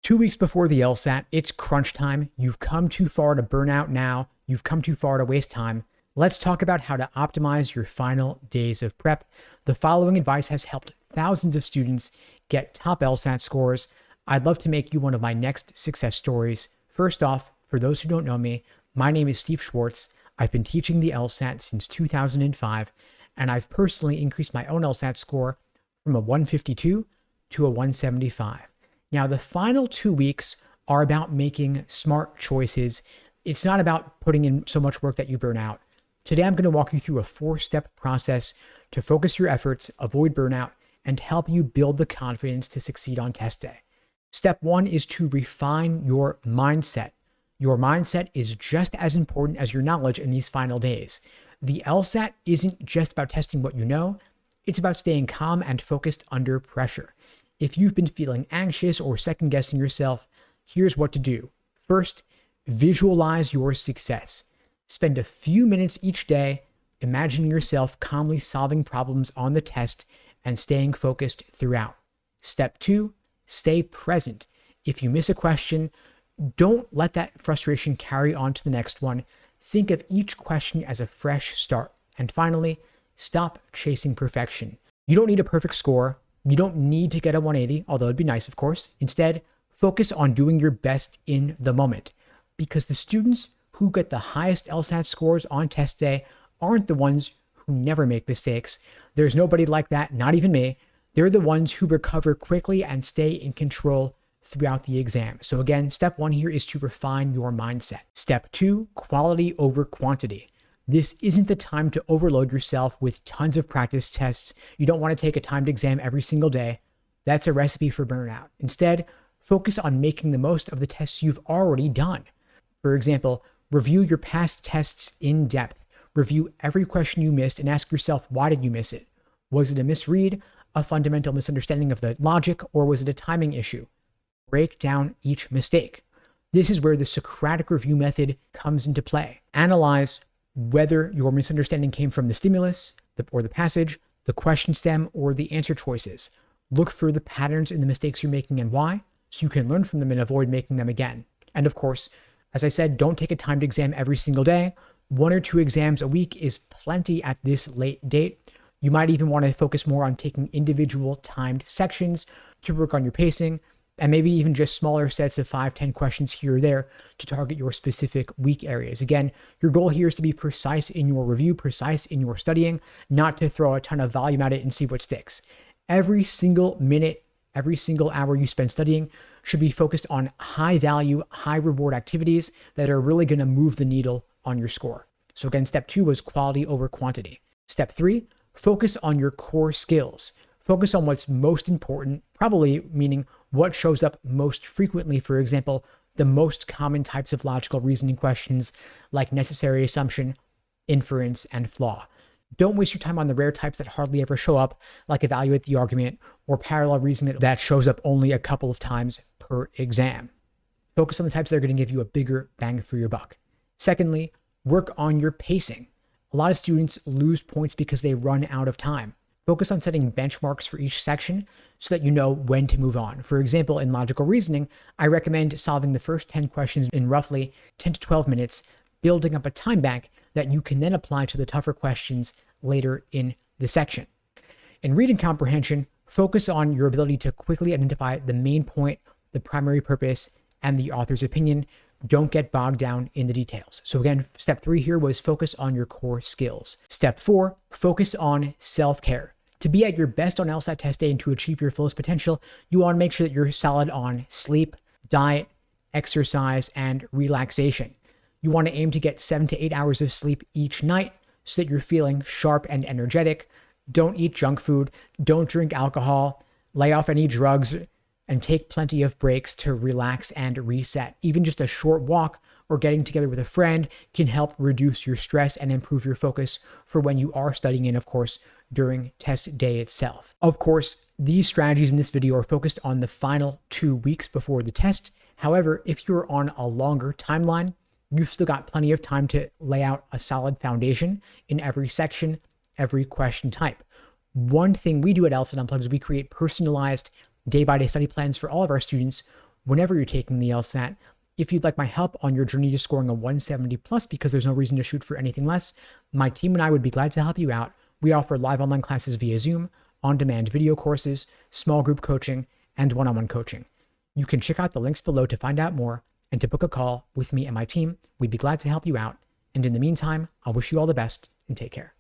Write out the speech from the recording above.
2 weeks before the LSAT, it's crunch time. You've come too far to burn out now. You've come too far to waste time. Let's talk about how to optimize your final days of prep. The following advice has helped thousands of students get top LSAT scores. I'd love to make you one of my next success stories. First off, for those who don't know me, my name is Steve Schwartz. I've been teaching the LSAT since 2005, and I've personally increased my own LSAT score from a 152 to a 175. Now, the final 2 weeks are about making smart choices. It's not about putting in so much work that you burn out. Today, I'm going to walk you through a 4-step process to focus your efforts, avoid burnout, and help you build the confidence to succeed on test day. Step 1 is to refine your mindset. Your mindset is just as important as your knowledge in these final days. The LSAT isn't just about testing what you know, it's about staying calm and focused under pressure. If you've been feeling anxious or second-guessing yourself, here's what to do. First, visualize your success. Spend a few minutes each day imagining yourself calmly solving problems on the test and staying focused throughout. Step 2, stay present. If you miss a question, don't let that frustration carry on to the next one. Think of each question as a fresh start. And finally, stop chasing perfection. You don't need a perfect score. You don't need to get a 180, although it'd be nice, of course. Instead, focus on doing your best in the moment, because the students who get the highest LSAT scores on test day aren't the ones who never make mistakes. There's nobody like that, not even me. They're the ones who recover quickly and stay in control throughout the exam. So again, step 1 here is to refine your mindset. Step 2, quality over quantity. This isn't the time to overload yourself with tons of practice tests. You don't want to take a timed exam every single day. That's a recipe for burnout. Instead, focus on making the most of the tests you've already done. For example, review your past tests in depth. Review every question you missed and ask yourself, why did you miss it? Was it a misread, a fundamental misunderstanding of the logic, or was it a timing issue? Break down each mistake. This is where the Socratic review method comes into play. Analyze whether your misunderstanding came from the stimulus or the passage, the question stem, or the answer choices. Look for the patterns in the mistakes you're making and why, so you can learn from them and avoid making them again. And of course, as I said, don't take a timed exam every single day. 1 or 2 exams a week is plenty at this late date. You might even want to focus more on taking individual timed sections to work on your pacing, and maybe even just smaller sets of 5-10 questions here or there to target your specific weak areas. Again, your goal here is to be precise in your review, precise in your studying, not to throw a ton of volume at it and see what sticks. Every single minute, every single hour you spend studying should be focused on high value, high reward activities that are really going to move the needle on your score. So again, step 2 was quality over quantity. Step 3, focus on your core skills. Focus on what's most important, probably meaning what shows up most frequently. For example, the most common types of logical reasoning questions like necessary assumption, inference, and flaw. Don't waste your time on the rare types that hardly ever show up, like evaluate the argument or parallel reasoning that shows up only a couple of times per exam. Focus on the types that are going to give you a bigger bang for your buck. Secondly, work on your pacing. A lot of students lose points because they run out of time. Focus on setting benchmarks for each section so that you know when to move on. For example, in logical reasoning, I recommend solving the first 10 questions in roughly 10 to 12 minutes, building up a time bank that you can then apply to the tougher questions later in the section. In reading comprehension, focus on your ability to quickly identify the main point, the primary purpose, and the author's opinion. Don't get bogged down in the details. So again, step 3 here was focus on your core skills. Step 4, focus on self-care. To be at your best on LSAT test day and to achieve your fullest potential, you want to make sure that you're solid on sleep, diet, exercise, and relaxation. You want to aim to get 7 to 8 hours of sleep each night so that you're feeling sharp and energetic. Don't eat junk food. Don't drink alcohol. Lay off any drugs and take plenty of breaks to relax and reset. Even just a short walk or getting together with a friend can help reduce your stress and improve your focus for when you are studying and, of course, during test day itself. Of course, these strategies in this video are focused on the final 2 weeks before the test. However, if you're on a longer timeline, you've still got plenty of time to lay out a solid foundation in every section, every question type. One thing we do at LSAT Unplugged is we create personalized day-by-day study plans for all of our students whenever you're taking the LSAT. If you'd like my help on your journey to scoring a 170 plus, because there's no reason to shoot for anything less, my team and I would be glad to help you out. We offer live online classes via Zoom, on-demand video courses, small group coaching, and one-on-one coaching. You can check out the links below to find out more and to book a call with me and my team. We'd be glad to help you out. And in the meantime, I'll wish you all the best and take care.